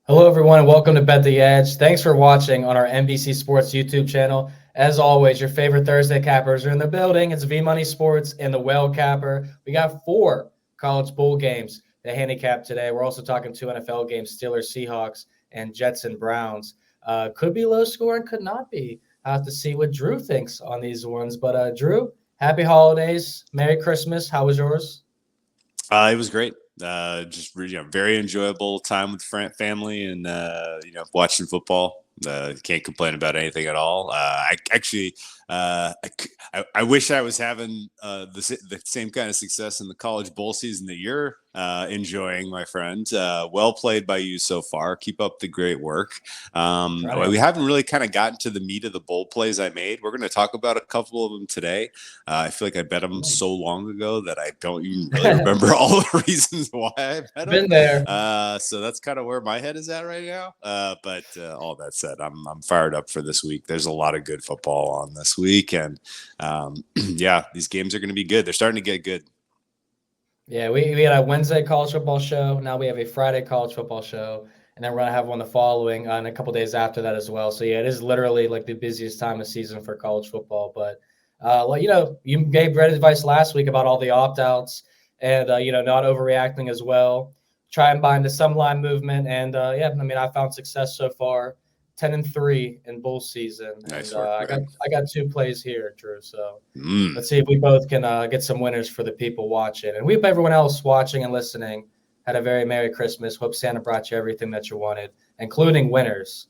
Hello, everyone, and welcome to Bet the Edge. Thanks for watching on our NBC Sports YouTube channel. As always, your favorite Thursday cappers are in the building. It's V-Money Sports and the Whale Capper. We got 4 college bowl games to handicap today. We're also talking 2 NFL games, Steelers, Seahawks, and Jets and Browns. Could be low scoring, could not be. I have to see what Drew thinks on these ones. But Drew, happy holidays. Merry Christmas. How was yours? It was great. Just very enjoyable time with family and watching football. Can't complain about anything at all. I wish I was having the same kind of success in the college bowl season that you're enjoying, my friend. Well played by you so far. Keep up the great work. We haven't really kind of gotten to the meat of the bowl plays I made. We're going to talk about a couple of them today. I feel like I bet them so long ago that I don't even really remember all the reasons why I bet them. Been there. So that's kind of where my head is at right now. But all that said, I'm fired up for this week. There's a lot of good football on this week, and these games are going to be good. They're starting to get good. Yeah, we had a Wednesday college football show. Now we have a Friday college football show, and then we're gonna have one the following and a couple days after that as well. So yeah, it is literally like the busiest time of season for college football. But you gave great advice last week about all the opt-outs and not overreacting as well. Try and bind the some line movement, and I found success so far. 10-3 in bowl season. Nice And work, I got 2 plays here, Drew. So let's see if we both can get some winners for the people watching. And we hope everyone else watching and listening had a very Merry Christmas. Hope Santa brought you everything that you wanted, including winners,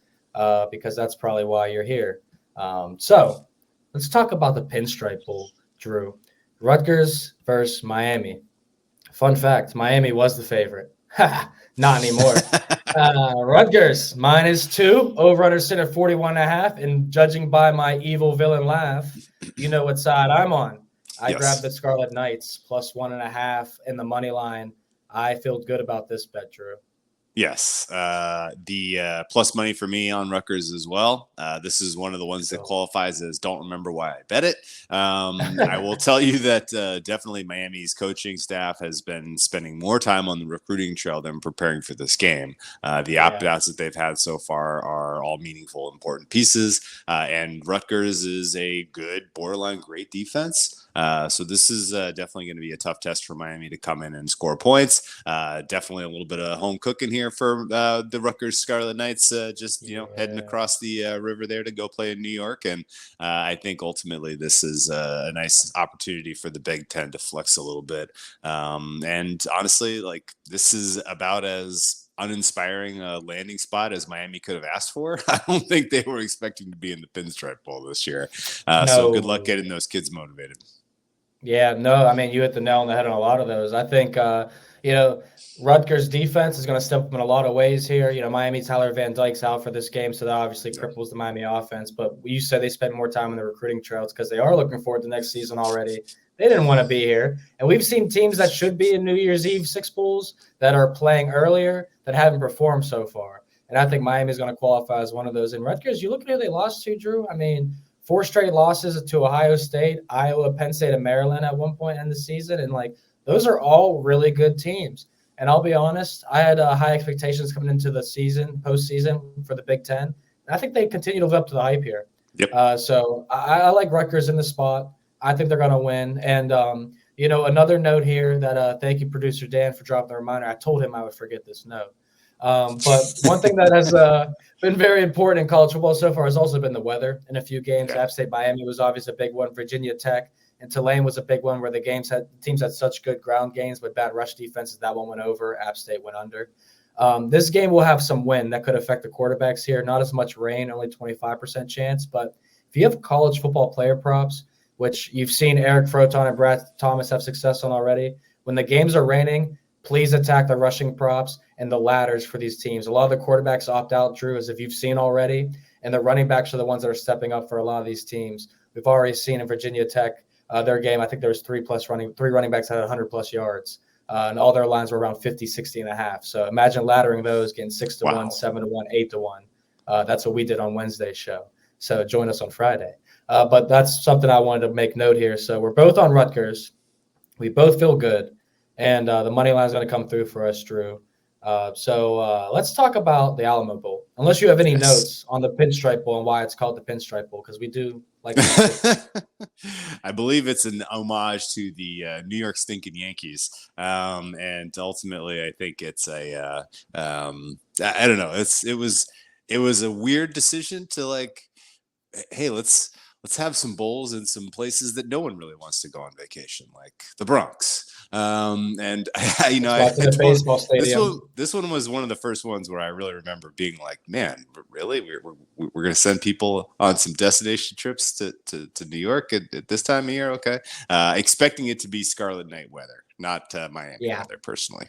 because that's probably why you're here. So let's talk about the Pinstripe Bowl, Drew. Rutgers versus Miami. Fun fact, Miami was the favorite. Not anymore. Rutgers -2, over under sit at 41.5. And judging by my evil villain laugh, you know what side I'm on. I grabbed the Scarlet Knights +1.5 in the money line. I feel good about this bet, Drew. Yes, the plus money for me on Rutgers as well. This is one of the ones that qualifies as don't remember why I bet it. I will tell you that definitely Miami's coaching staff has been spending more time on the recruiting trail than preparing for this game. The opt-outs that they've had so far are all meaningful, important pieces, and Rutgers is a good, borderline great defense. So this is definitely going to be a tough test for Miami to come in and score points. Definitely a little bit of home cooking here for the Rutgers Scarlet Knights, heading across the river there to go play in New York. And I think ultimately this is a nice opportunity for the Big Ten to flex a little bit. And honestly, this is about as uninspiring landing spot as Miami could have asked for. I don't think they were expecting to be in the Pinstripe Bowl this year. So good luck getting those kids motivated. Yeah, no, you hit the nail on the head on a lot of those. I think, Rutgers defense is going to step up in a lot of ways here. Miami Tyler Van Dyke's out for this game, so that obviously cripples the Miami offense. But you said they spent more time on the recruiting trails because they are looking forward to next season already. They didn't want to be here. And we've seen teams that should be in New Year's Eve 6 bowls that are playing earlier that haven't performed so far. And I think Miami is going to qualify as one of those. And Rutgers, you look at who they lost to, Drew. 4 straight losses to Ohio State, Iowa, Penn State, and Maryland at one point in the season. And, those are all really good teams. And I'll be honest, I had high expectations coming into the postseason for the Big Ten. And I think they continue to live up to the hype here. Yep. So I like Rutgers in the spot. I think they're going to win. And, another note here that thank you, Producer Dan, for dropping the reminder. I told him I would forget this note. But one thing that has been very important in college football so far has also been the weather in a few games. App State Miami was obviously a big one. Virginia Tech and Tulane was a big one where the teams had such good ground games but bad rush defenses. That one went over. App State went under. This game will have some wind that could affect the quarterbacks here. Not as much rain, only 25% chance. But if you have college football player props, which you've seen Eric Froton and Brad Thomas have success on already, when the games are raining, please attack the rushing props and the ladders for these teams. A lot of the quarterbacks opt out, Drew, as if you've seen already, and the running backs are the ones that are stepping up for a lot of these teams. We've already seen in Virginia Tech, their game, I think there was 3 running backs that had 100-plus yards, and all their lines were around 50, 60 and a half. So imagine laddering those, getting 6-1, 7-1, 8-1. That's what we did on Wednesday's show. So join us on Friday. But that's something I wanted to make note here. So we're both on Rutgers. We both feel good. And the money line is going to come through for us, Drew. So let's talk about the Alamo Bowl. Unless you have any Yes. notes on the Pinstripe Bowl and why it's called the Pinstripe Bowl, because we do like to stick. I believe it's an homage to the New York Stinking Yankees, and ultimately, I think it's I don't know. It was a weird decision to like, hey, let's have some bowls in some places that no one really wants to go on vacation, like the Bronx. And Let's watch it at baseball stadium. this one was one of the first ones where I really remember being like, man, really, we're going to send people on some destination trips to New York at this time of year, okay? Expecting it to be Scarlet Night weather, not Miami weather, personally.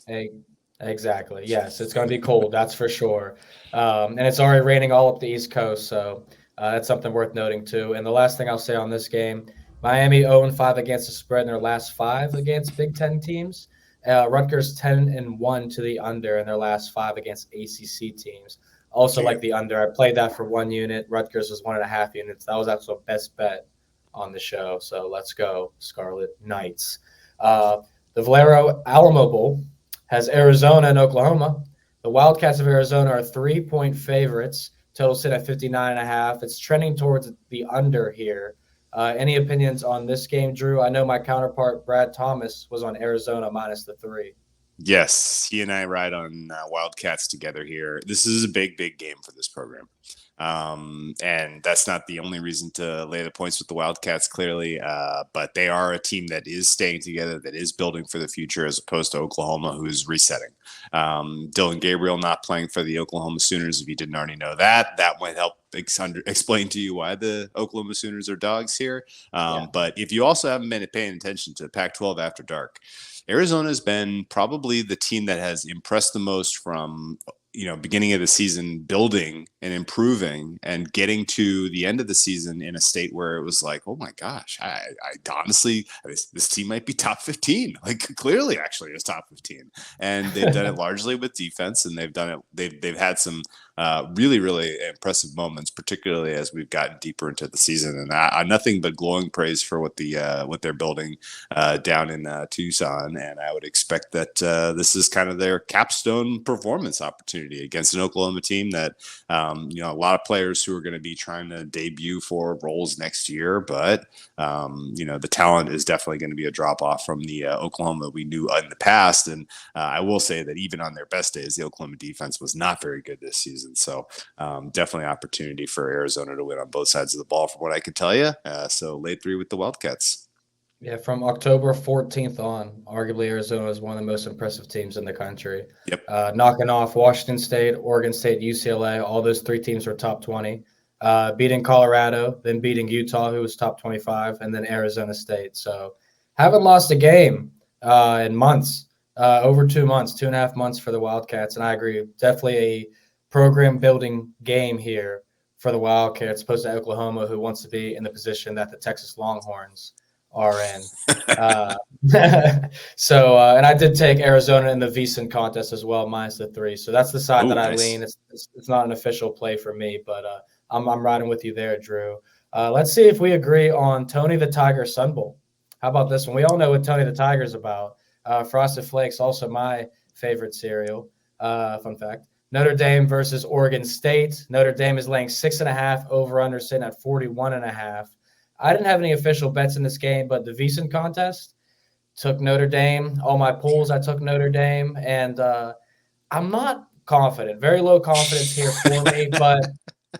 Exactly. Yes, it's going to be cold. That's for sure. And it's already raining all up the East Coast, so that's something worth noting too. And the last thing I'll say on this game, Miami 0-5 against the spread in their last 5 against Big Ten teams. Rutgers 10-1 to the under in their last 5 against ACC teams. Also like the under. I played that for 1 unit. Rutgers was 1.5 units. That was actually best bet on the show. So let's go, Scarlet Knights. The Valero Alamo Bowl has Arizona and Oklahoma. The Wildcats of Arizona are 3-point favorites. Total sit at 59.5. It's trending towards the under here. Any opinions on this game, Drew? I know my counterpart, Brad Thomas, was on Arizona minus the 3. Yes, he and I ride on Wildcats together here. This is a big game for this program. And that's not the only reason to lay the points with the Wildcats, clearly. But they are a team that is staying together, that is building for the future, as opposed to Oklahoma, who is resetting. Dylan Gabriel not playing for the Oklahoma Sooners. If you didn't already know that might help explain to you why the Oklahoma Sooners are dogs here. But if you also haven't been paying attention to Pac-12 After Dark, Arizona has been probably the team that has impressed the most from beginning of the season, building and improving and getting to the end of the season in a state where it was like, oh my gosh, I honestly, this team might be top 15. Like clearly actually it's top 15. And they've done it largely with defense, and they've had some really impressive moments, particularly as we've gotten deeper into the season. And nothing but glowing praise for what they're building down in Tucson. And I would expect that this is kind of their capstone performance opportunity against an Oklahoma team that a lot of players who are going to be trying to debut for roles next year, but the talent is definitely going to be a drop off from the Oklahoma we knew in the past. And I will say that even on their best days, the Oklahoma defense was not very good this season. So definitely opportunity for Arizona to win on both sides of the ball, from what I can tell you. So late 3 with the Wildcats. Yeah, from October 14th on, arguably Arizona is one of the most impressive teams in the country. Yep. Knocking off Washington State, Oregon State, UCLA. All those 3 teams were top 20. Beating Colorado, then beating Utah, who was top 25, and then Arizona State. So haven't lost a game in months, over 2 months, 2.5 months for the Wildcats. And I agree, definitely a program-building game here for the Wildcats, opposed to Oklahoma, who wants to be in the position that the Texas Longhorns are in. And I did take Arizona in the VSiN contest as well, minus the 3. So that's the side that I lean. It's not an official play for me, but I'm riding with you there, Drew. Let's see if we agree on Tony the Tiger Sun Bowl. How about this one? We all know what Tony the Tiger's about. Frosted Flakes, also my favorite cereal. Fun fact. Notre Dame versus Oregon State. Notre Dame is laying 6.5, over/under sitting at 41.5. I didn't have any official bets in this game, but the VSiN contest took Notre Dame. All my polls, I took Notre Dame, and I'm not confident. Very low confidence here for me, but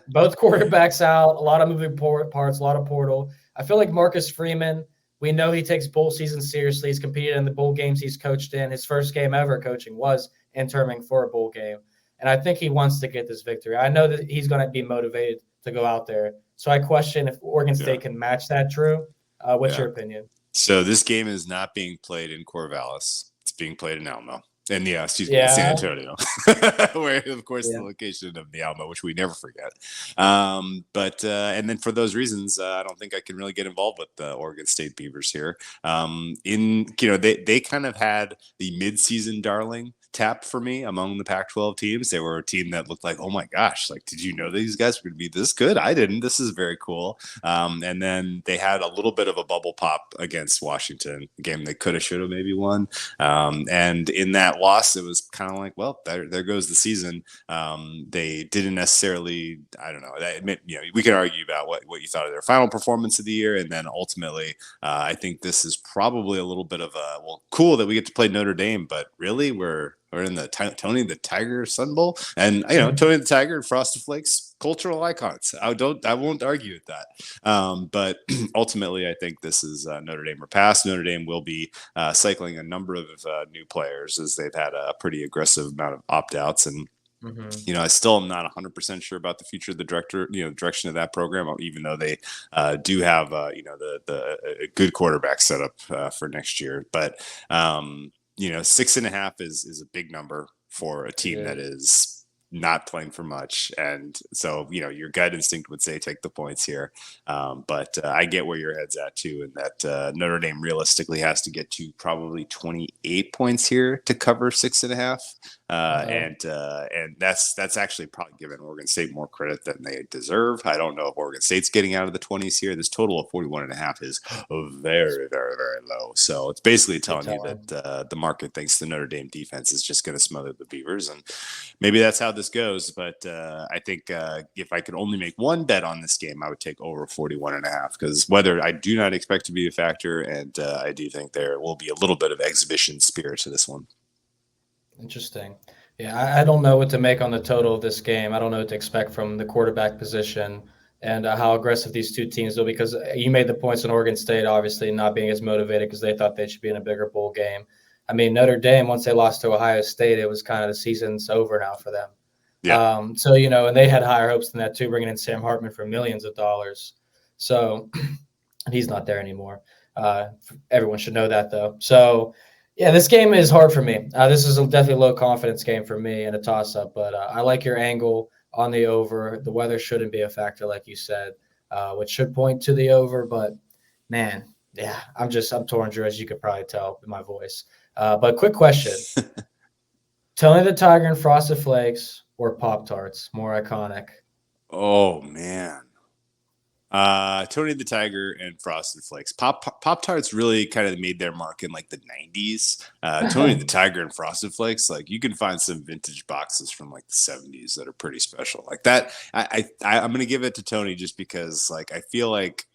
both quarterbacks out, a lot of moving parts, a lot of portal. I feel like Marcus Freeman, we know he takes bowl season seriously. He's competed in the bowl games he's coached in. His first game ever coaching was interning for a bowl game, and I think he wants to get this victory. I know that he's going to be motivated to go out there. So I question if Oregon State can match that, Drew. What's your opinion? So this game is not being played in Corvallis. It's being played in Alamo. And San Antonio, where of course the location of the Alamo, which we never forget. But and then for those reasons, I don't think I can really get involved with the Oregon State Beavers here. They kind of had the midseason darling tap for me among the Pac-12 teams. They were a team that looked like, oh my gosh, like, did you know these guys were going to be this good? I didn't. This is very cool. And then they had a little bit of a bubble pop against Washington, a game they could have, should have maybe won. And in that loss, it was kind of like, well, there goes the season. They didn't necessarily, I don't know, we can argue about what you thought of their final performance of the year. And then ultimately, I think this is probably a little bit of cool that we get to play Notre Dame, but really we're in the Tony the Tiger Sun Bowl, and Tony the Tiger and Frosted Flakes, cultural icons. I won't argue with that. But ultimately, I think this is Notre Dame or pass. Notre Dame will be cycling a number of new players, as they've had a pretty aggressive amount of opt-outs. And I still am not 100% sure about the future of the direction of that program, even though they do have, a good quarterback set up for next year. But 6.5 is a big number for a team that is not playing for much. And so, your gut instinct would say take the points here. But I get where your head's at too, and that Notre Dame realistically has to get to probably 28 points here to cover 6.5. And that's actually probably giving Oregon State more credit than they deserve. I don't know if Oregon State's getting out of the 20s here. This total of 41.5 is very, very, very low. So it's basically telling you that the market thinks the Notre Dame defense is just going to smother the Beavers, and maybe that's how this goes. But I think if I could only make one bet on this game, I would take over 41.5, because weather I do not expect to be a factor, and I do think there will be a little bit of exhibition spirit to this one. Interesting. Yeah, I don't know what to make on the total of this game. I don't know what to expect from the quarterback position and how aggressive these two teams will, because you made the points on Oregon State obviously not being as motivated because they thought they should be in a bigger bowl game. I mean, Notre Dame, once they lost to Ohio State, it was kind of the season's over now for them. Yeah. So, and they had higher hopes than that too, bringing in Sam Hartman for millions of dollars. So he's not there anymore. Everyone should know that though. So, yeah, this game is hard for me. This is definitely a low confidence game for me and a toss up, but I like your angle on the over. The weather shouldn't be a factor, like you said, which should point to the over. But man, yeah, I'm torn, Drew, as you could probably tell in my voice. But quick question: Tony the Tiger and Frosted Flakes or Pop-Tarts, more iconic? Oh man. Tony the Tiger and Frosted Flakes. Pop-Tarts really kind of made their mark in like the 90s. Tony the Tiger and Frosted Flakes, like you can find some vintage boxes from like the 70s that are pretty special. Like that, I'm going to give it to Tony just because like I feel like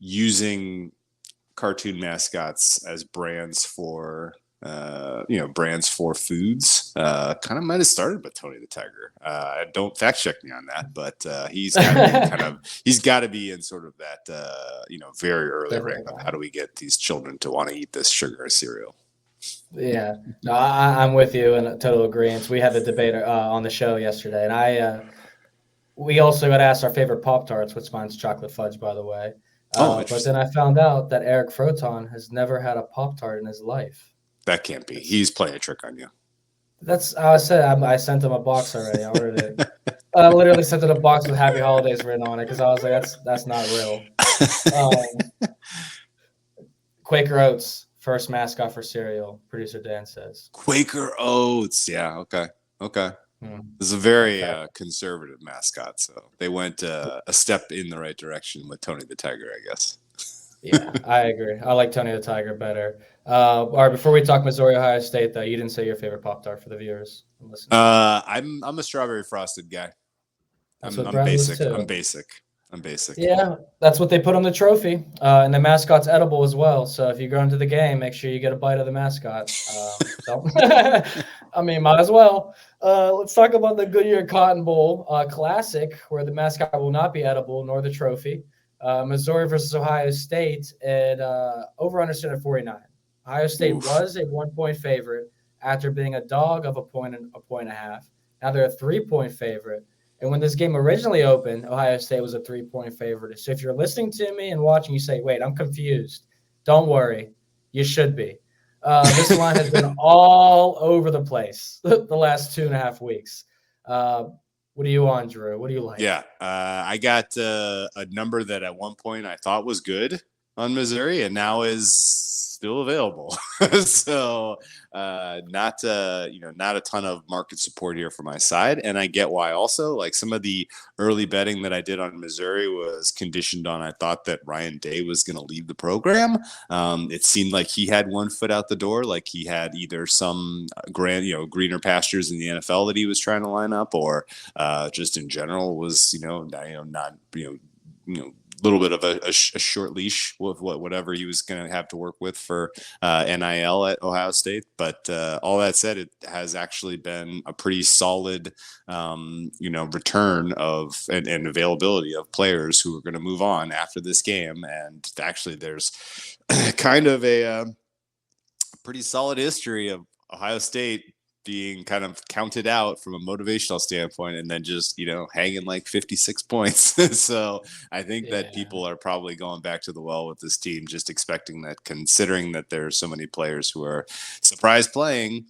using cartoon mascots as brands for foods kind of might have started with Tony the Tiger. Don't fact check me on that, but he's got to be in sort of that very early rank of how do we get these children to want to eat this sugar cereal. Yeah, no, I'm with you in total agreement. We had the debate on the show yesterday, and we also got asked our favorite Pop-Tarts, which mine's chocolate fudge, by the way. But then I found out that Eric Froton has never had a Pop-Tart in his life. That can't be. He's playing a trick on you. That's I said. I sent him a box already. I literally sent him a box with Happy Holidays written on it because I was like, that's not real. Quaker Oats, first mascot for cereal. Producer Dan says Quaker Oats. Yeah. Okay. This is a very conservative mascot, so they went a step in the right direction with Tony the Tiger, I guess. Yeah, I agree. I like Tony the Tiger better. All right, before we talk Missouri, Ohio State, though, you didn't say your favorite Pop-Tart for the viewers. I'm a strawberry frosted guy. I'm basic. Yeah, that's what they put on the trophy. And the mascot's edible as well. So if you go into the game, make sure you get a bite of the mascot. I mean, might as well. Let's talk about the Goodyear Cotton Bowl Classic, where the mascot will not be edible, nor the trophy. Missouri versus Ohio State at over understood at 49. Ohio State was a 1-point favorite after being a dog of a point and a half. Now they're a 3-point favorite. And when this game originally opened, Ohio State was a 3-point favorite. So if you're listening to me and watching, you say, wait, I'm confused. Don't worry. You should be. This line has been all over the place the last 2.5 weeks. What are you on, Drew? What do you like? Yeah, I got a number that at one point I thought was good on Missouri and now is still available. So not a ton of market support here for my side. And I get why also. Like some of the early betting that I did on Missouri was conditioned on I thought that Ryan Day was going to leave the program. It seemed like he had one foot out the door, like he had either some greener pastures in the NFL that he was trying to line up, or just in general was not little bit of a short leash with whatever he was going to have to work with for NIL at Ohio State. But all that said, it has actually been a pretty solid, return of and availability of players who are going to move on after this game. And actually, there's kind of a pretty solid history of Ohio State being kind of counted out from a motivational standpoint and then just, hanging like 56 points. So I think that people are probably going back to the well with this team, just expecting that, considering that there are so many players who are surprise playing,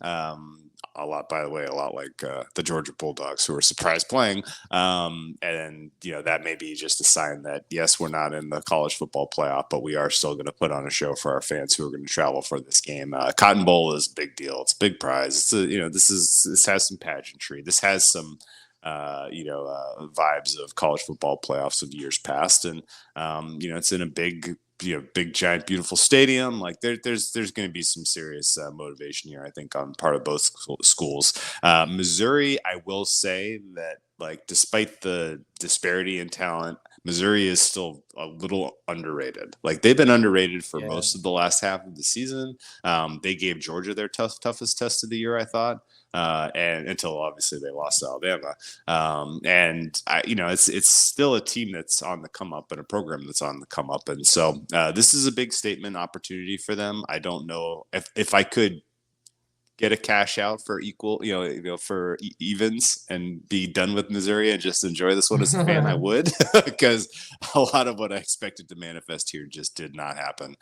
a lot like the Georgia Bulldogs who are surprise playing. And that may be just a sign that, yes, we're not in the college football playoff, but we are still going to put on a show for our fans who are going to travel for this game. Cotton Bowl is a big deal. It's a big prize. This has some pageantry. This has some, vibes of college football playoffs of years past. And, it's in a big giant beautiful stadium. Like there's going to be some serious motivation here, I think, on part of both schools. Missouri, I will say that, like, despite the disparity in talent, Missouri is still a little underrated. Like they've been underrated for most of the last half of the season. They gave Georgia their toughest test of the year, I thought. And until obviously they lost to Alabama. It's still a team that's on the come up and a program that's on the come up. And so this is a big statement opportunity for them. I don't know if I could get a cash out for equal, for evens and be done with Missouri and just enjoy this one as a fan, I would, because a lot of what I expected to manifest here just did not happen.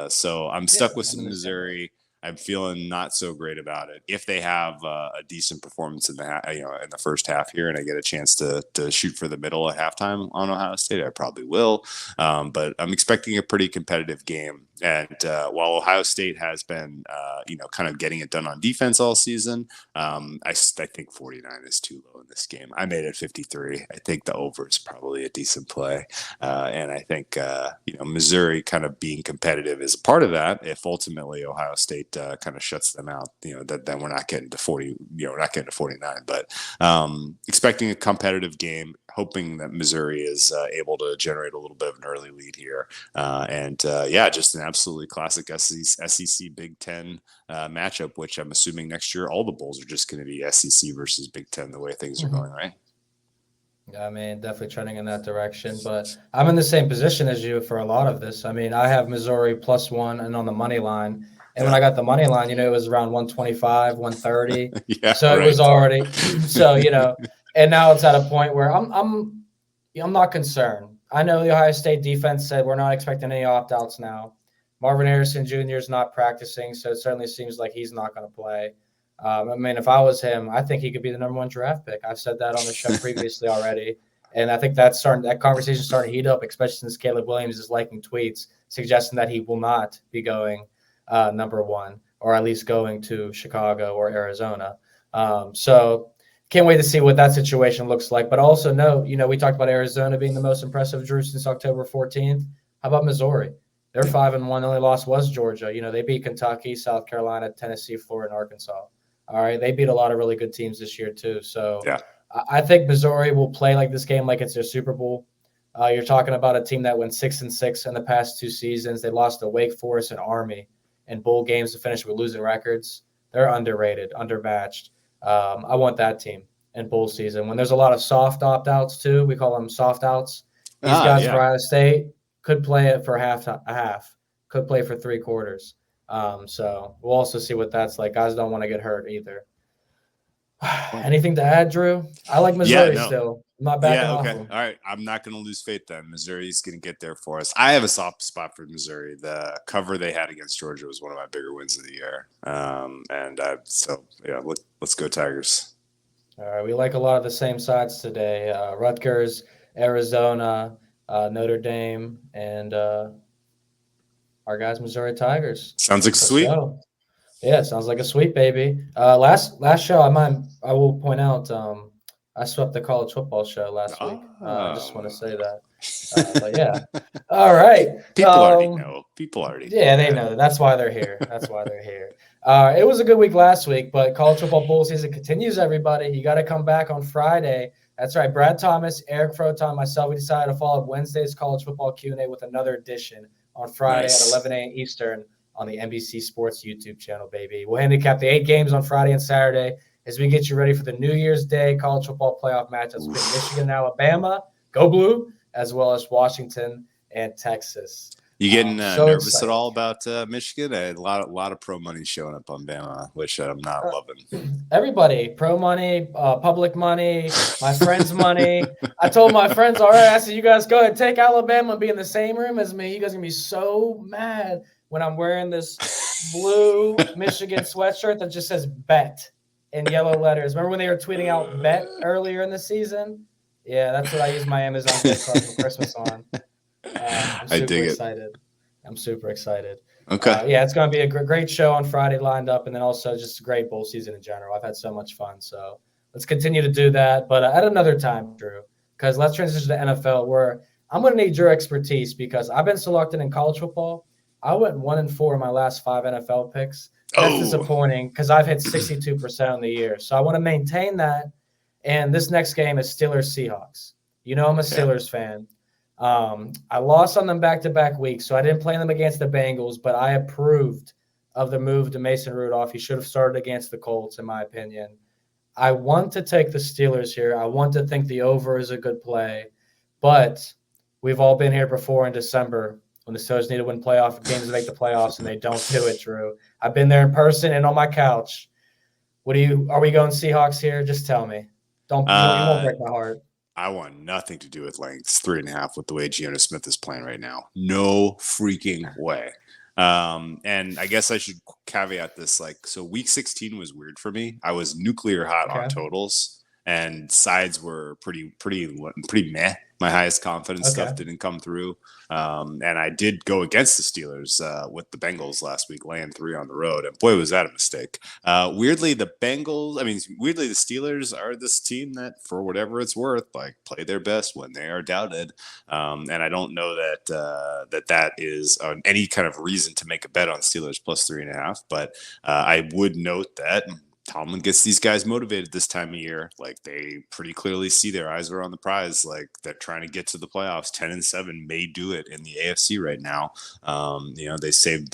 So I'm stuck with some Missouri. I'm feeling not so great about it. If they have a decent performance in the first half here, and I get a chance to shoot for the middle at halftime on Ohio State, I probably will. But I'm expecting a pretty competitive game. And while Ohio State has been, kind of getting it done on defense all season, I think 49 is too low in this game. I made it 53. I think the over is probably a decent play. And I think, Missouri kind of being competitive is a part of that. If ultimately Ohio State kind of shuts them out, then we're not getting to 40, we're not getting to 49, but expecting a competitive game, hoping that Missouri is able to generate a little bit of an early lead here. Just an absolutely classic SEC Big Ten matchup, which I'm assuming next year all the bowls are just going to be SEC versus Big Ten, the way things are going, right? Yeah, I mean, definitely trending in that direction. But I'm in the same position as you for a lot of this. I mean, I have Missouri +1 and on the money line. And when I got the money line, it was around 125, 130. It was already and now it's at a point where I'm not concerned. I know the Ohio State defense said we're not expecting any opt-outs now. Marvin Harrison Jr. is not practicing, so it certainly seems like he's not going to play. If I was him, I think he could be the number 1 draft pick. I've said that on the show previously already. And I think that conversation starting to heat up, especially since Caleb Williams is liking tweets suggesting that he will not be going number 1, or at least going to Chicago or Arizona. So can't wait to see what that situation looks like. But also note, we talked about Arizona being the most impressive, Drew, since October 14th. How about Missouri? They're 5-1. The only loss was Georgia. They beat Kentucky, South Carolina, Tennessee, Florida, and Arkansas. All right. They beat a lot of really good teams this year too. So I think Missouri will play like this game like it's their Super Bowl. You're talking about a team that went 6-6 in the past 2 seasons. They lost to Wake Forest and Army in bowl games to finish with losing records. They're underrated, undermatched. I want that team in bowl season. When there's a lot of soft opt-outs too, we call them soft outs. These guys for Ohio State could play it for a half, could play for 3 quarters. So we'll also see what that's like. Guys don't want to get hurt either. Anything to add, Drew? I like Missouri still. I'm not backing off them. All right. I'm not going to lose faith then. Missouri's going to get there for us. I have a soft spot for Missouri. The cover they had against Georgia was one of my bigger wins of the year. Let's go Tigers. All right. We like a lot of the same sides today. Rutgers, Arizona, Notre Dame, and our our guys, Missouri Tigers. Sounds like a Let's sweep. go. Yeah, sounds like a sweep, baby. Last show, I will point out, I swept the college football show last week. I just want to say that. But yeah, all right. People already know. People already know. Yeah, they know. That's why they're here. It was a good week last week, but college football bowl season continues, everybody. You got to come back on Friday. That's right. Brad Thomas, Eric Froton, myself, we decided to follow up Wednesday's college football Q&A with another edition on Friday at 11 a.m. Eastern on the NBC Sports YouTube channel, baby. We'll handicap the 8 games on Friday and Saturday as we get you ready for the New Year's Day college football playoff matchups between Michigan and Alabama, go blue, as well as Washington and Texas. You getting nervous at all about Michigan? A lot of pro money showing up on Bama, which I'm not loving. Everybody, pro money, public money, my friends' money. I told my friends, all right, I said, you guys go ahead, take Alabama and be in the same room as me. You guys are going to be so mad when I'm wearing this blue Michigan sweatshirt that just says bet in yellow letters. Remember when they were tweeting out bet earlier in the season? Yeah, that's what I use my Amazon gift card for Christmas on. I'm super excited. Okay. Yeah, it's going to be a great show on Friday lined up, and then also just a great bowl season in general. I've had so much fun. So let's continue to do that, but at another time, Drew, because let's transition to NFL, where I'm going to need your expertise because I've been selected in college football. I went 1-4 in my last 5 NFL picks. That's disappointing because I've hit 62% on the year. So I want to maintain that. And this next game is Steelers-Seahawks. You know I'm a Steelers fan. I lost on them back-to-back weeks, so I didn't play them against the Bengals, but I approved of the move to Mason Rudolph. He should have started against the Colts, in my opinion. I want to take the Steelers here. I want to think the over is a good play, but we've all been here before in December when the Steelers need to win playoff games to make the playoffs, and they don't do it, Drew. I've been there in person and on my couch. Are we going Seahawks here? Just tell me. You won't break my heart. I want nothing to do with lengths 3.5 with the way Geno Smith is playing right now. No freaking way. And I guess I should caveat this. So week 16 was weird for me. I was nuclear hot on totals, and sides were pretty meh. My highest confidence stuff didn't come through. And I did go against the Steelers with the Bengals last week, laying 3 on the road. And boy, was that a mistake. Weirdly, the Steelers are this team that, for whatever it's worth, play their best when they are doubted. And I don't know that is any kind of reason to make a bet on Steelers plus 3.5. But I would note that Tomlin gets these guys motivated this time of year. They pretty clearly see their eyes are on the prize. They're trying to get to the playoffs. 10-7 may do it in the AFC right now. They saved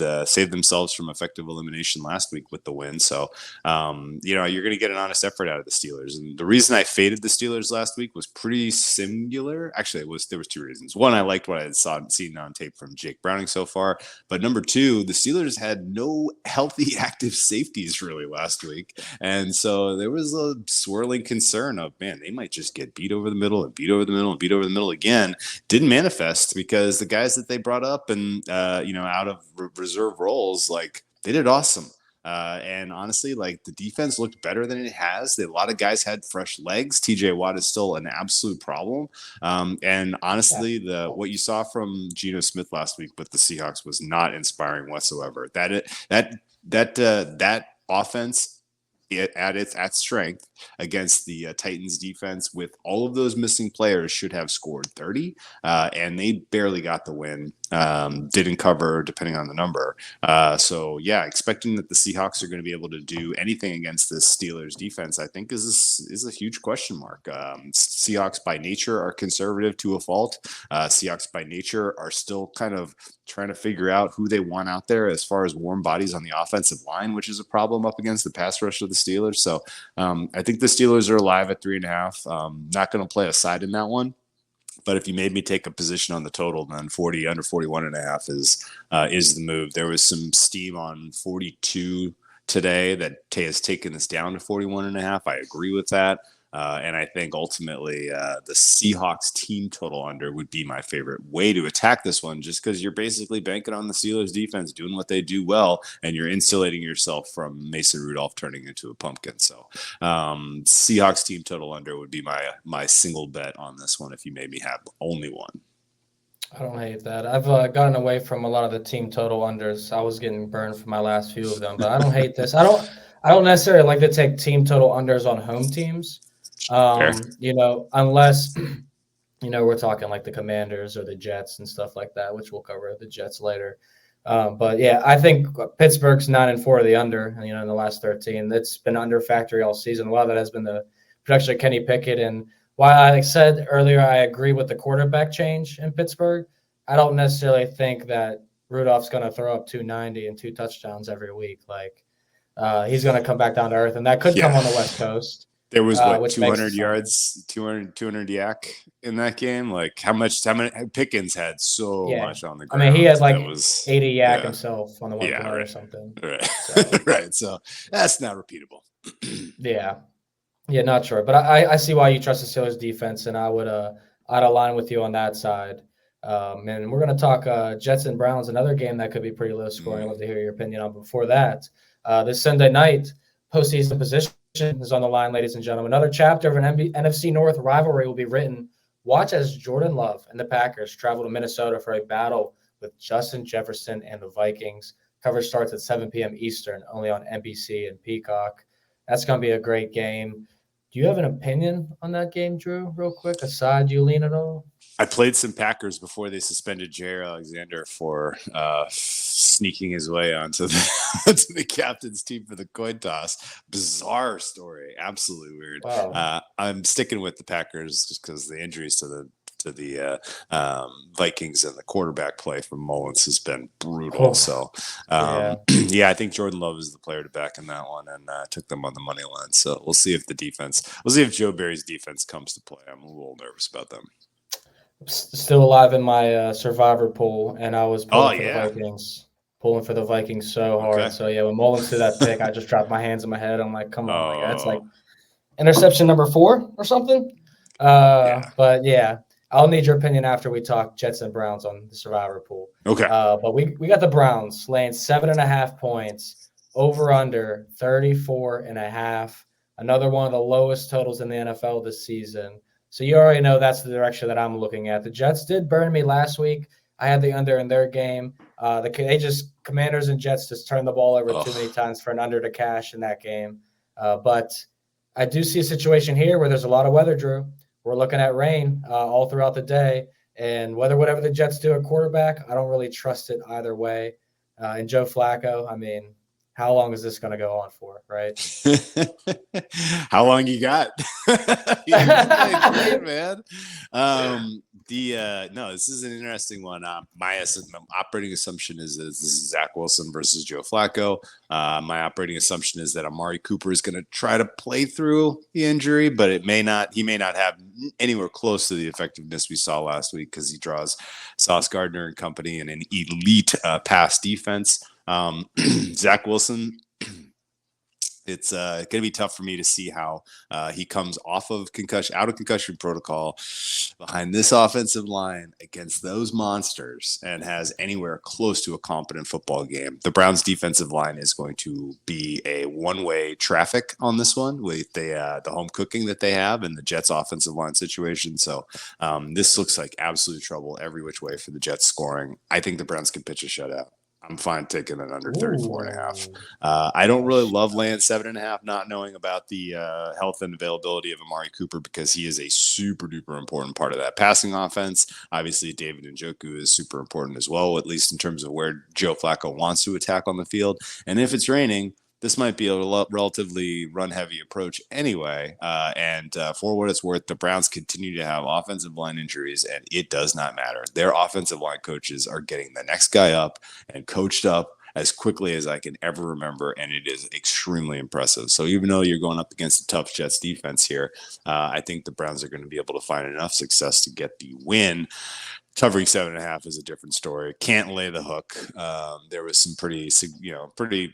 themselves from effective elimination last week with the win. So, you're going to get an honest effort out of the Steelers. And the reason I faded the Steelers last week was pretty singular. Actually, there was 2 reasons. One, I liked what I had seen on tape from Jake Browning so far. But number 2, the Steelers had no healthy active safeties really last week. And so there was a swirling concern of, man, they might just get beat over the middle and beat over the middle and beat over the middle again. Didn't manifest because the guys that they brought up and, out of reserve roles, they did awesome. And honestly, the defense looked better than it has. A lot of guys had fresh legs. TJ Watt is still an absolute problem. And honestly, what you saw from Geno Smith last week with the Seahawks was not inspiring whatsoever. That offense at strength against the Titans defense with all of those missing players should have scored 30, and they barely got the win. Didn't cover depending on the number. So expecting that the Seahawks are going to be able to do anything against this Steelers defense, I think is a huge question mark. Seahawks by nature are conservative to a fault. Seahawks by nature are still kind of trying to figure out who they want out there as far as warm bodies on the offensive line, which is a problem up against the pass rush of the Steelers. So I think the Steelers are alive at 3.5. Not going to play a side in that one. But if you made me take a position on the total, then under 41.5 is the move. There was some steam on 42 today that has taken us down to 41.5. I agree with that. And I think ultimately the Seahawks team total under would be my favorite way to attack this one, just because you're basically banking on the Steelers defense doing what they do well, and you're insulating yourself from Mason Rudolph turning into a pumpkin. So Seahawks team total under would be my single bet on this one if you made me have only one. I don't hate that. I've gotten away from a lot of the team total unders. I was getting burned for my last few of them, but I don't hate this. I don't necessarily like to take team total unders on home teams. Fair. Unless we're talking like the Commanders or the Jets and stuff like that, which we'll cover the Jets later. But yeah, I think Pittsburgh's 9-4 of the under. In the last 13, it's been under factory all season. A lot of that has been the production of Kenny Pickett. And while I said earlier I agree with the quarterback change in Pittsburgh, I don't necessarily think that Rudolph's going to throw up 290 and 2 touchdowns every week. Like he's going to come back down to earth, and that could come on the West Coast. There was 200 yards, 200 yak in that game. Like how many Pickens had so much on the ground. I mean, he had like 80 yak himself on the one play or something. Right. So. Right. So that's not repeatable. Yeah, not sure. But I see why you trust the Steelers defense, and I'd align with you on that side. And we're going to talk Jets and Browns, another game that could be pretty low scoring. I'd love to hear your opinion on. Before that, this Sunday night, postseason position is on the line, ladies and gentlemen. Another chapter of an NFC North rivalry will be written. Watch as Jordan Love and the Packers travel to Minnesota for a battle with Justin Jefferson and the Vikings. Coverage starts at 7 p.m. Eastern, only on NBC and Peacock. That's going to be a great game. Do you have an opinion on that game, Drew, real quick? A side you lean at all? I played some Packers before they suspended Jair Alexander for sneaking his way onto the captain's team for the coin toss. Bizarre story. Absolutely weird. Wow. I'm sticking with the Packers just because the injuries to the Vikings and the quarterback play from Mullins has been brutal. So, I think Jordan Love is the player to back in that one, and took them on the money line. So we'll see if Joe Barry's defense comes to play. I'm a little nervous about them. Still alive in my survivor pool, and I was pulling for the Vikings so hard. Okay. So when Mullins threw that pick, I just dropped my hands in my head. I'm like, come on, that's like interception number 4 or something. But I'll need your opinion after we talk Jets and Browns on the survivor pool. Okay. But we got the Browns laying 7.5 points, over under 34.5. Another one of the lowest totals in the NFL this season. So you already know that's the direction that I'm looking at. The Jets did burn me last week. I had the under in their game. Commanders and Jets just turned the ball over too many times for an under to cash in that game. But I do see a situation here where there's a lot of weather, Drew. We're looking at rain all throughout the day. And whatever the Jets do at quarterback, I don't really trust it either way. And Joe Flacco, I mean, how long is this going to go on for, right? How long you got? Great, man. This is an interesting one. My operating assumption is this is Zach Wilson versus Joe Flacco. My operating assumption is that Amari Cooper is going to try to play through the injury, but he may not have anywhere close to the effectiveness we saw last week because he draws Sauce Gardner and company and an elite pass defense. Zach Wilson, it's going to be tough for me to see how he comes out of concussion protocol behind this offensive line against those monsters and has anywhere close to a competent football game. The Browns defensive line is going to be a one-way traffic on this one with the home cooking that they have and the Jets offensive line situation. So this looks like absolute trouble every which way for the Jets scoring. I think the Browns can pitch a shutout. I'm fine taking it under 34.5. I don't really love laying 7.5, not knowing about the health and availability of Amari Cooper because he is a super duper important part of that passing offense. Obviously, David Njoku is super important as well, at least in terms of where Joe Flacco wants to attack on the field. And if it's raining, this might be a relatively run-heavy approach anyway. And for what it's worth, the Browns continue to have offensive line injuries, and it does not matter. Their offensive line coaches are getting the next guy up and coached up as quickly as I can ever remember, and it is extremely impressive. So even though you're going up against a tough Jets defense here, I think the Browns are going to be able to find enough success to get the win. Covering 7.5 is a different story. Can't lay the hook. There was some pretty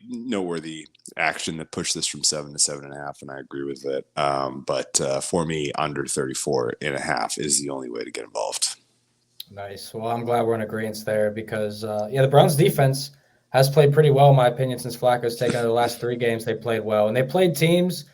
noteworthy action that pushed this from 7 to 7.5, and I agree with it. But for me, under 34.5 is the only way to get involved. Nice. Well, I'm glad we're in agreement there because the Browns defense has played pretty well, in my opinion, since Flacco's taken over the last 3 games. They played well, and they played teams.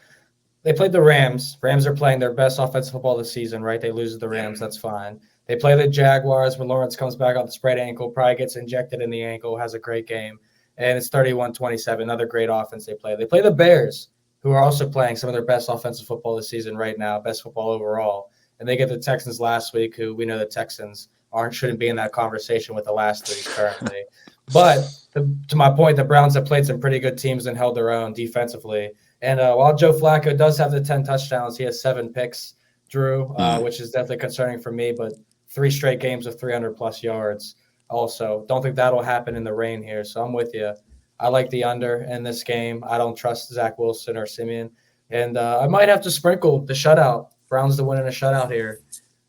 They played the Rams. Rams are playing their best offensive football this season, right? They lose to the Rams. That's fine. They play the Jaguars when Lawrence comes back on the sprained ankle, probably gets injected in the ankle, has a great game. And it's 31-27, another great offense they play. They play the Bears, who are also playing some of their best offensive football this season right now, best football overall. And they get the Texans last week, who we know the Texans shouldn't be in that conversation with the last three currently. But to my point, the Browns have played some pretty good teams and held their own defensively. And while Joe Flacco does have the 10 touchdowns, he has 7 picks, Drew, which is definitely concerning for me. But 3 straight games of 300-plus yards also. Don't think that'll happen in the rain here, so I'm with you. I like the under in this game. I don't trust Zach Wilson or Simeon. And I might have to sprinkle the shutout. Browns to win in a shutout here.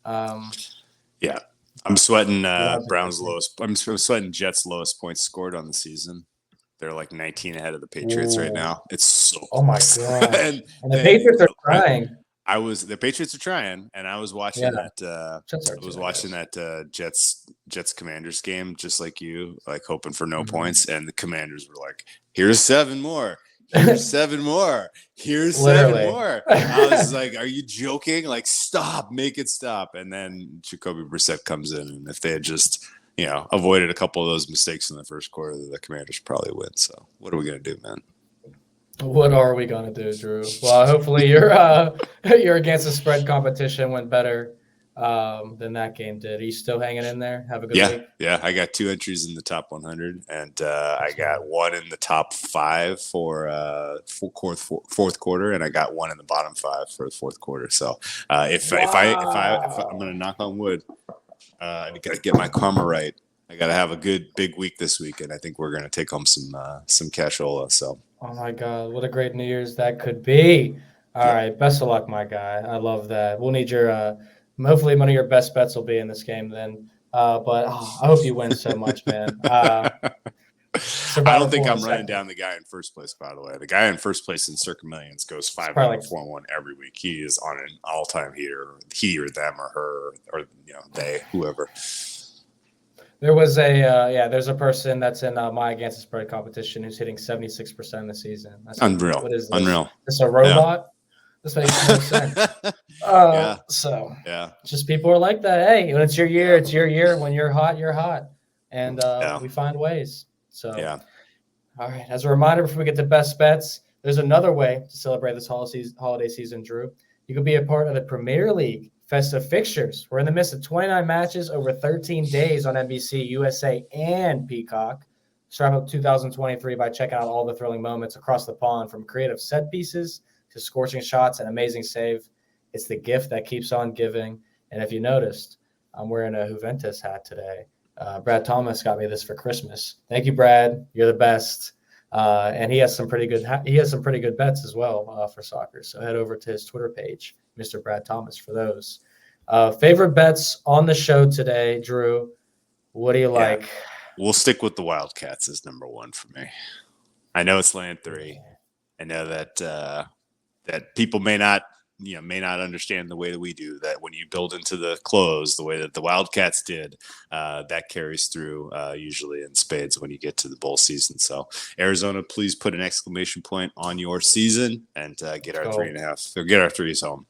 Yeah. I'm sweating Browns lowest. I'm sweating Jets lowest points scored on the season. They're like 19 ahead of the Patriots right now. It's so close. My God. and the Patriots are trying. The Patriots are trying, and I was watching that Jets Commanders game just like you, like hoping for no points, and the Commanders were like, "Here's 7 more. Here's 7 more. Here's Literally. 7 more." I was like, "Are you joking? Like, stop, make it stop." And then Jacoby Brissett comes in, and if they had just avoided a couple of those mistakes in the first quarter, the Commanders probably win. So what are we gonna do, man? What are we gonna do, Drew? Well, hopefully your against the spread competition went better than that game did. Are you still hanging in there? Have a good week. Yeah. I got 2 entries in the top 100, and I got 1 in the top 5 for fourth quarter, and I got 1 in the bottom 5 for the fourth quarter. So if I'm gonna knock on wood, I gotta get my karma right. I gotta have a good big week this week, and I think we're gonna take home some cashola. So. Oh, my God. What a great New Year's that could be. All right. Best of luck, my guy. I love that. We'll need your hopefully one of your best bets will be in this game then. But I hope you win so much, man. I don't think I'm running down the guy in first place, by the way. The guy in first place in Circa Millions goes 5-4-1 every week. He is on an all-time heater. He or them or her or they, whoever. There was there's a person that's in my against the spread competition who's hitting 76% of the season. That's unreal. What is this? Unreal. It's a robot. Yeah. This makes no sense. So just people are like that. Hey, when it's your year, it's your year. When you're hot, you're hot. And we find ways. So all right. As a reminder, before we get to best bets, there's another way to celebrate this holiday season, Drew. You could be a part of the Premier League festive fixtures. We're in the midst of 29 matches over 13 days on NBC, USA, and Peacock. Strap up 2023 by checking out all the thrilling moments across the pond, from creative set pieces to scorching shots and amazing save. It's the gift that keeps on giving. And if you noticed, I'm wearing a Juventus hat today. Brad Thomas got me this for Christmas. Thank you, Brad. You're the best. And he has some pretty good bets as well for soccer. So head over to his Twitter page, Mr. Brad Thomas, for those. Favorite bets on the show today, Drew. What do you like? We'll stick with the Wildcats as number 1 for me. I know it's land 3. I know that that people may not understand the way that we do, that when you build into the close the way that the Wildcats did, that carries through usually in spades when you get to the bowl season. So Arizona, please put an exclamation point on your season and get our 3.5 or get our 3s home.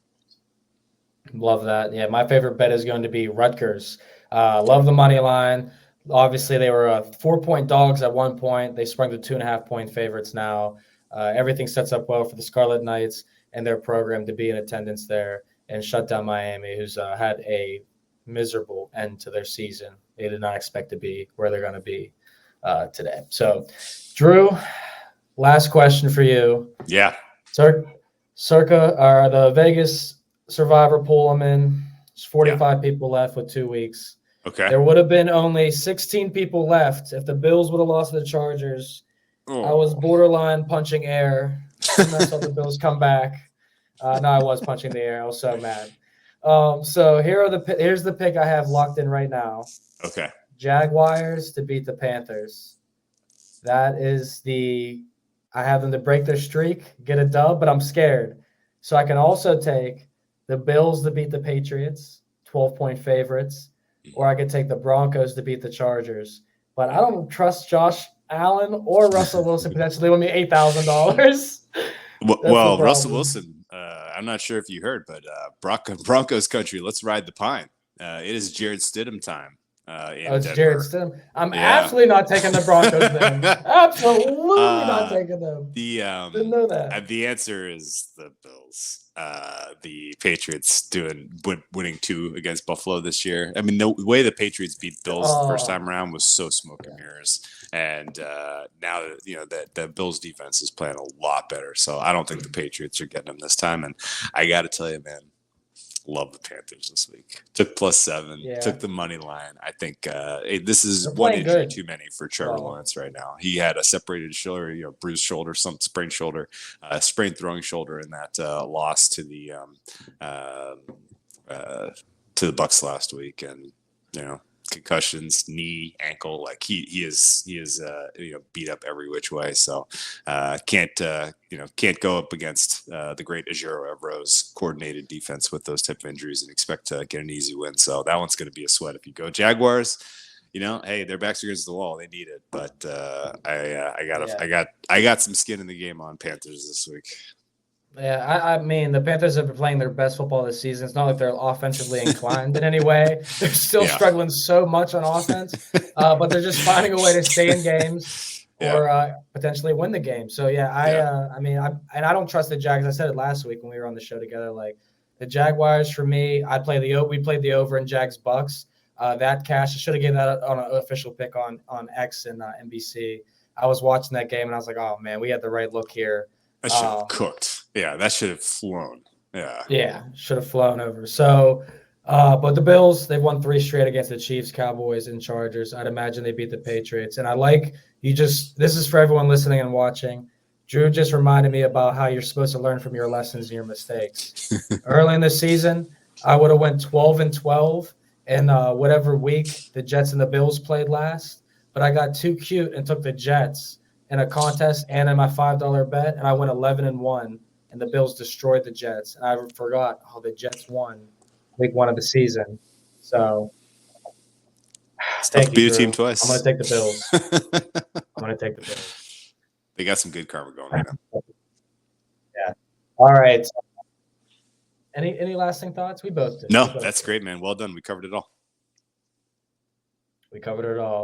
Love that. Yeah, my favorite bet is going to be Rutgers. Love the money line. Obviously, they were 4-point dogs at one point. They sprung to 2.5-point favorites now. Everything sets up well for the Scarlet Knights and their program to be in attendance there and shut down Miami, who's had a miserable end to their season. They did not expect to be where they're going to be today. So, Drew, last question for you. Yeah. Circa or the Vegas Survivor pool I'm in. There's 45 people left with 2 weeks. Okay. There would have been only 16 people left if the Bills would have lost to the Chargers. Oh. I was borderline punching air. That's how the Bills come back. No, I was punching the air. I was so mad. So here's the pick I have locked in right now. Okay. Jaguars to beat the Panthers. That is I have them to break their streak, get a dub, but I'm scared. So I can also take the Bills to beat the Patriots, 12-point favorites, or I could take the Broncos to beat the Chargers. But I don't trust Josh Allen or Russell Wilson potentially win me $8,000. Well, Russell Wilson, I'm not sure if you heard, but Broncos country, let's ride the pine. It is Jared Stidham time. It's Denver. Jared Stidham. I'm absolutely not taking the Broncos then. Absolutely not taking them. Didn't know that. The answer is the Bills. The Patriots winning 2 against Buffalo this year. I mean, the way the Patriots beat Bills the first time around was so smoke and mirrors. And now that the Bills defense is playing a lot better. So I don't think the Patriots are getting them this time. And I got to tell you, man, love the Panthers this week. Took +7. Took the money line. I think this is one injury too many for Trevor Lawrence right now. He had a separated shoulder, bruised shoulder, some sprained shoulder, sprained throwing shoulder in that loss to the Bucs last week, and concussions, knee, ankle, like he is beat up every which way. So can't go up against the great Ejiro Evro's coordinated defense with those type of injuries and expect to get an easy win. So that one's going to be a sweat if you go Jaguars. Hey, their backs are against the wall. They need it, but I got some skin in the game on Panthers this week. Yeah, I mean, the Panthers have been playing their best football this season. It's not like they're offensively inclined in any way. They're still struggling so much on offense, but they're just finding a way to stay in games or potentially win the game. So, I don't trust the Jags. I said it last week when we were on the show together. Like, the Jaguars, for me, we played the over in Jags Bucks. That cash, I should have given that on an official pick on X and NBC. I was watching that game, and I was like, oh, man, we had the right look here. That should have cooked. Yeah, that should have flown. Yeah, should have flown over. So, but the Bills, they've won 3 straight against the Chiefs, Cowboys, and Chargers. I'd imagine they beat the Patriots. And this is for everyone listening and watching. Drew just reminded me about how you're supposed to learn from your lessons and your mistakes. Early in the season, I would have went 12-12 in whatever week the Jets and the Bills played last. But I got too cute and took the Jets in a contest and in my $5 bet, and I went 11-1. And the Bills destroyed the Jets. And I forgot how the Jets won week 1 of the season. So, thank you, beat a team twice. I'm going to take the Bills. They got some good karma going right now. Yeah. All right. Any lasting thoughts? We both did. No, that's great, man. Well done. We covered it all.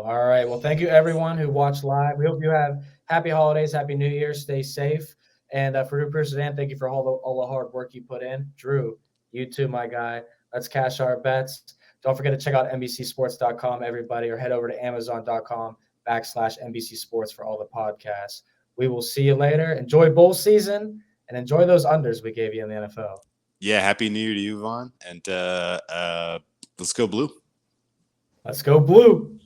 All right. Well, thank you, everyone who watched live. We hope you have happy holidays, happy New Year. Stay safe. And for Drew Dinsick, thank you for all the hard work you put in. Drew, you too, my guy. Let's cash our bets. Don't forget to check out NBCsports.com, everybody, or head over to Amazon.com/NBC Sports for all the podcasts. We will see you later. Enjoy bowl season and enjoy those unders we gave you in the NFL. Yeah, happy New Year to you, Vaughn. And let's go blue. Let's go blue.